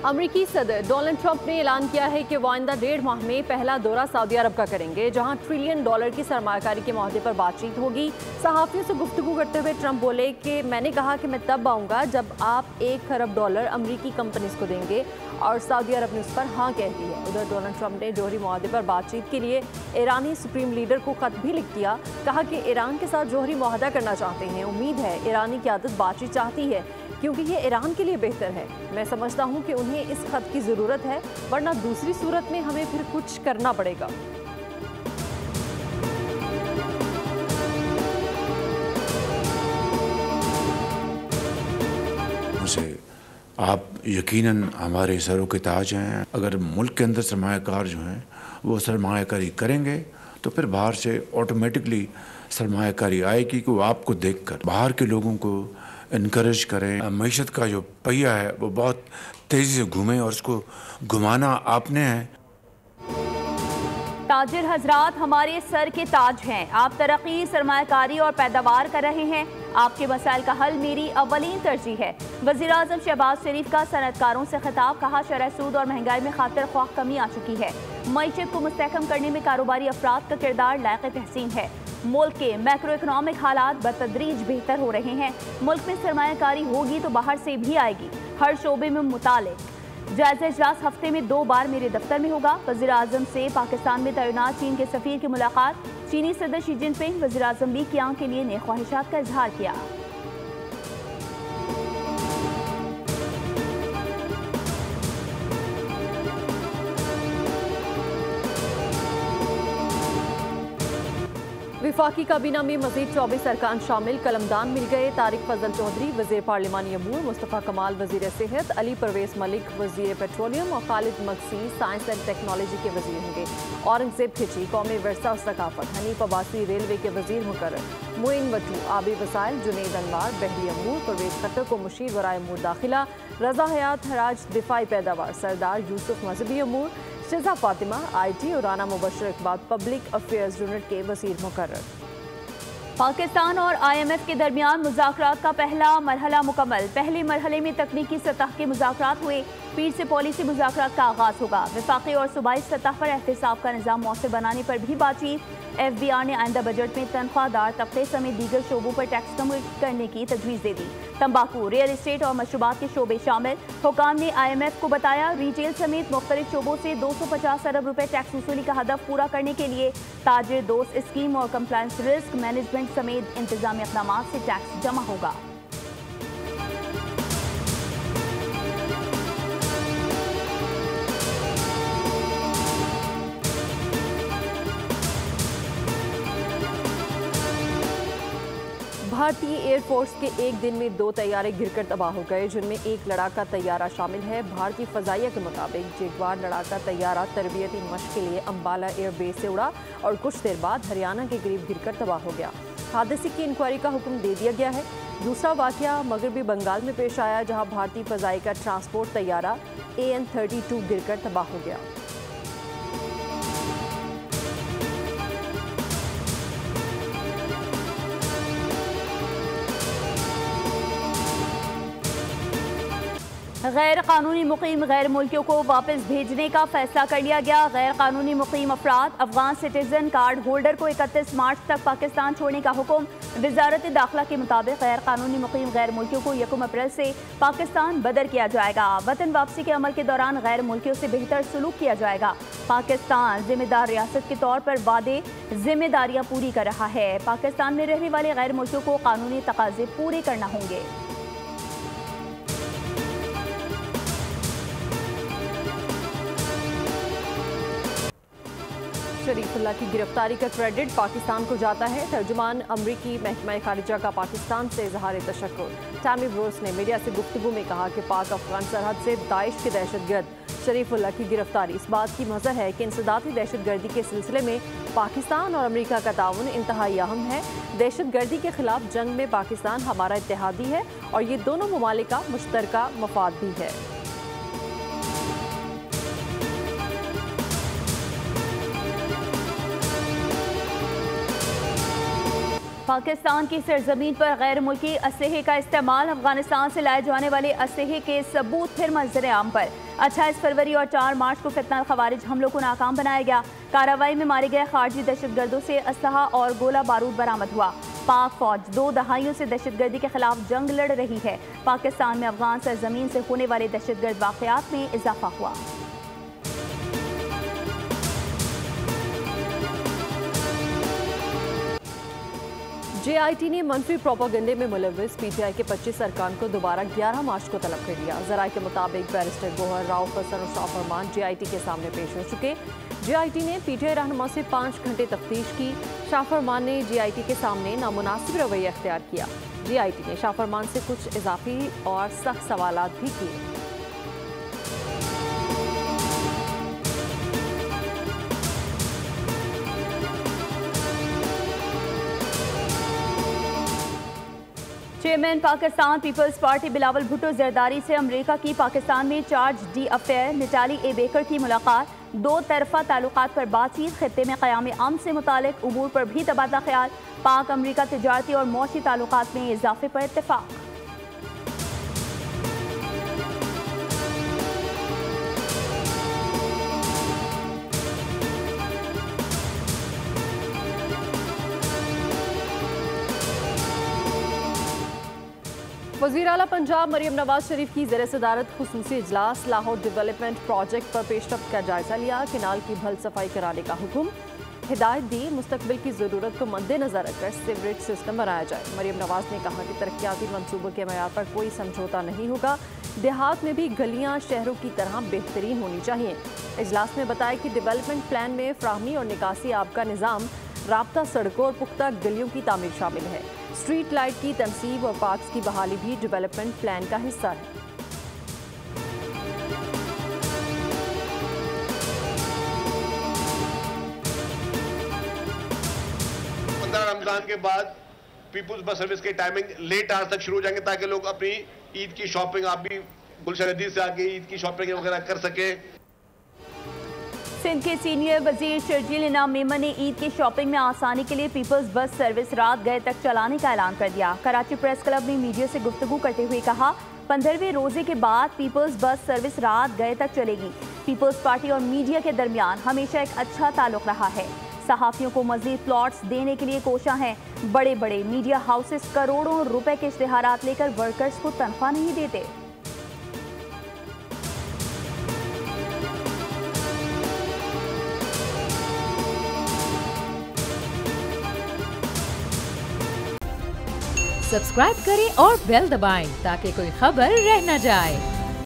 अमरीकी सदर Donald Trump ने ऐलान किया है कि वो आइंदा 1.5 माह में पहला दौरा सऊदी अरब का करेंगे, जहां $1 ट्रिलियन की सरमायाकारी के मुद्दे पर बातचीत होगी। सहाफ़ियों से गुफ्तगू करते हुए ट्रंप बोले कि मैंने कहा कि मैं तब आऊँगा जब आप $1 खरब अमरीकी कंपनीज को देंगे, और सऊदी अरब ने उस पर हाँ कह दी है। उधर डोनाल्ड ट्रंप ने जौहरी मुआहदे पर बातचीत के लिए ईरानी सुप्रीम लीडर को खत भी लिख दिया। कहा कि ईरान के साथ जौहरी मुआहदा करना चाहते हैं। उम्मीद है ईरानी क़यादत बातचीत चाहती है, क्योंकि ये ईरान के लिए बेहतर है। मैं समझता हूँ कि उन्हें इस खत की ज़रूरत है, वरना दूसरी सूरत में हमें फिर कुछ करना पड़ेगा। आप यकीनन हमारे सरों के ताज हैं। अगर मुल्क के अंदर सरमायाकार जो हैं वो सरमायाकारी करेंगे तो फिर बाहर से ऑटोमेटिकली सरमायाकारी आएगी कि वो आपको देखकर बाहर के लोगों को इनकरेज करें। मईशत का जो पहिया है वो बहुत तेज़ी से घूमे, और उसको घुमाना आपने है। ताजिर हजरात हमारे सर के ताज हैं। आप तरक्की, सरमायाकारी और पैदावार कर रहे हैं। आपके मसाइल का हल मेरी अव्वलीन तरजीह है। वज़ीर-ए-आज़म शहबाज शरीफ का सनअतकारों से खिताब। कहा शरह सूद और महंगाई में खातिर ख्वाह कमी आ चुकी है। मईशत को मुस्तहकम करने में कारोबारी अफराद का किरदार लायक तहसीन है। मुल्क के मैक्रो इकनॉमिक हालात बतदरीज बेहतर हो रहे हैं। मुल्क में सरमायाकारी होगी तो बाहर से भी आएगी। हर शोबे में मुतालिक जायजा इजलास हफ्ते में 2 बार मेरे दफ्तर में होगा। वज़ीर-ए-आज़म से पाकिस्तान में तैनात चीन के सफ़ीर की मुलाकात। चीनी सदर शी जिनपिंग वज़ीर-ए-आज़म ली कियांग के लिए नए ख्वाहिशात का इजहार किया। विफाकी काबीना में मजीद 24 अरकान शामिल। कलमदान मिल गए। तारिक फजल चौधरी वज़ीर पार्लिमानी अमूर, मुस्तफ़ा कमाल वज़ीर सेहत, अली परवेज़ मलिक वज़ीर पेट्रोलियम और Khalid Magsi science and technology के वज़ीर होंगे। औरंगज़ेब खिची कौमी विरसा और सकाफत, हनीफ अब्बासी रेलवे के वज़ीर मुकर्रर, मोइन वटू आबी वसाइल, जुनेद अनवार बहरी अमूर, परवेज़ खट्टर को मुशीर वराए अमूर दाखिला, रज़ा हयात हराज दिफाई पैदावार, सरदार यूसुफ मजहबी अमूर, शिजा फातिमा IT और Rana Mubashar Iqbal public affairs unit के वज़ीर मुकर्रर। पाकिस्तान और IMF के दरमियान मुज़ाकरात का पहला मरहला मुकम्मल। पहले मरहले में तकनीकी सतह के मुज़ाकरात हुए। पीर से पॉलिसी मुज़ाकरात का आगाज़ होगा। वफाकी और सूबाई सतह पर एहतिसाब का निज़ाम मौसर बनाने पर भी बातचीत। FBR ने आइंदा बजट में तनख्वाहदार तबके समेत दीगर शोबों पर टैक्स कम करने की तजवीज़ दे दी। तंबाकू, रियल इस्टेट और मशरूबात के शोबे शामिल। हुकाम ने IMF को बताया रिटेल समेत मुख्तलिफ शोबों से 250 अरब रुपए टैक्स वसूली का हदफ पूरा करने के लिए ताजिर दोस्त स्कीम और कंप्लायंस रिस्क मैनेजमेंट समेत इंतजामी इक़दाम से टैक्स जमा होगा। भारतीय एयरफोर्स के एक दिन में 2 तैयारे गिरकर तबाह हो गए, जिनमें एक लड़ाका तैयारा शामिल है। भारतीय फ़ज़ाइया के मुताबिक जगवार लड़ाका तैयारा तरबियती मश्क के लिए अम्बाला एयरबेस से उड़ा और कुछ देर बाद हरियाणा के करीब गिरकर तबाह हो गया। हादसे की इंक्वायरी का हुक्म दे दिया गया है। दूसरा वाक़या मगरबी बंगाल में पेश आया, जहाँ भारतीय फ़ज़ाई का ट्रांसपोर्ट तैयारा AN-32 गिरकर तबाह हो गया। गैर कानूनी मुकीम गैर मुल्कियों को वापस भेजने का फैसला कर लिया गया। गैर कानूनी मुकीम अफराद अफगान सिटीजन कार्ड होल्डर को 31 मार्च तक पाकिस्तान छोड़ने का हुक्म। वजारत दाखिला के मुताबिक गैर कानूनी मुकीम गैर मुल्कियों को 1 अप्रैल से पाकिस्तान बदर किया जाएगा। वतन वापसी के अमल के दौरान गैर मुल्कियों से बेहतर सलूक किया जाएगा। पाकिस्तान जिम्मेदार रियासत के तौर पर वादे जिम्मेदारियाँ पूरी कर रहा है। पाकिस्तान में रहने वाले गैर मुल्कियों को कानूनी तकाजे पूरे करना होंगे। शरीफुल्लाह की गिरफ्तारी का क्रेडिट पाकिस्तान को जाता है। तर्जुमान अमरीकी महकमा खारिजा का पाकिस्तान से इजहार तशक्कुर। टैमी ब्रोस ने मीडिया से गुफ्तगू में कहा कि पाक अफगान सरहद से दाइश के दहशतगर्द शरीफुल्लाह की गिरफ्तारी इस बात की मज़हर है कि इंसदादी दहशतगर्दी के सिलसिले में पाकिस्तान और अमरीका का ताउन इंतहाई अहम है। दहशतगर्दी के खिलाफ जंग में पाकिस्तान हमारा इत्तेहादी है और ये दोनों ममालिक का मुश्तरका मफाद भी है। पाकिस्तान की सरजमीन पर गैर मुल्की असलहे का इस्तेमाल, अफगानिस्तान से लाए जाने वाले असलहे के सबूत फिर मंजर आम पर। 28 फरवरी और 4 मार्च को फितना खवारिज हमलों को नाकाम बनाया गया। कार्रवाई में मारे गए खारजी दहशतगर्दों से असलहा और गोला बारूद बरामद हुआ। पाक फौज 2 दहाइयों से दहशतगर्दी के खिलाफ जंग लड़ रही है। पाकिस्तान में अफगान सरजमीन से होने वाले दहशतगर्द वाकयात में इजाफा हुआ। JIT ने मनफी प्रोपागेंडे में मुलविस PTI के 25 अरकान को दोबारा 11 मार्च को तलब कर लिया। जराए के मुताबिक बैरिस्टर गोहर, राउफ हसन और शाह फरमान JIT के सामने पेश हो चुके। JIT ने PTI रहनुमा से 5 घंटे तफ्तीश की। शाह फरमान ने JIT के सामने नामुनासिब रवैया अख्तियार किया। JIT ने शाह फरमान से कुछ इजाफी और सख्त सवालात भी किए। चेयरमैन पाकिस्तान पीपल्स पार्टी बिलावल भुट्टो जरदारी से अमेरिका की पाकिस्तान में charge d'affaires Natalie A Baker की मुलाकात। 2 तरफा ताल्लुकात पर बातचीत, खित्ते में क़याम अमन से मुतालिक उमूर पर भी तबादला ख्याल। पाक अमेरिका तिजारती और मौशी ताल्लुकात में इजाफे पर इत्तेफाक। वज़ीर आला पंजाब मरियम नवाज शरीफ की ज़ेर सदारत खुसूसी इजलास। लाहौर डेवलपमेंट प्रोजेक्ट पर पेशरफ्त का जायजा लिया। किनाल की भल सफाई कराने का हुक्म, हिदायत दी मुस्तकबिल की ज़रूरत को मद्देनजर रखकर सीवरेज सिस्टम बनाया जाए। मरियम नवाज ने कहा कि तरक्याती मनसूबों के मयार पर कोई समझौता नहीं होगा। देहात में भी गलियाँ शहरों की तरह बेहतरीन होनी चाहिए। इजलास में बताया कि डेवलपमेंट प्लान में फ्राहमी और निकासी आब का निज़ाम, राब्ता सड़कों और पुख्ता गलियों की तामीर शामिल है। स्ट्रीट लाइट की तनसीब और पार्क्स की बहाली भी डेवलपमेंट प्लान का हिस्सा है। रमजान के बाद पीपुल्स बस सर्विस की टाइमिंग लेट आवर्स तक शुरू हो जाएंगे ताकि लोग अपनी ईद की शॉपिंग, आप भी गुलशन हदीद से आके ईद की शॉपिंग वगैरह कर सके। सिंध के सीनियर वजीर शर्जील इनाम मेमन ने ईद की शॉपिंग में आसानी के लिए पीपल्स बस सर्विस रात गए तक चलाने का ऐलान कर दिया। कराची प्रेस क्लब ने मीडिया से गुफ्तगू करते हुए कहा, 15वें रोजे के बाद पीपल्स बस सर्विस रात गए तक चलेगी। पीपल्स पार्टी और मीडिया के दरमियान हमेशा एक अच्छा ताल्लुक रहा है। सहाफ़ियों को मजीद प्लॉट्स देने के लिए कोशा हैं। बड़े बड़े मीडिया हाउसेस करोड़ों रुपए के इश्तिहारात लेकर वर्कर्स को तनख्वाह नहीं देते। सब्सक्राइब करें और बेल दबाएं ताकि कोई खबर रह न जाए।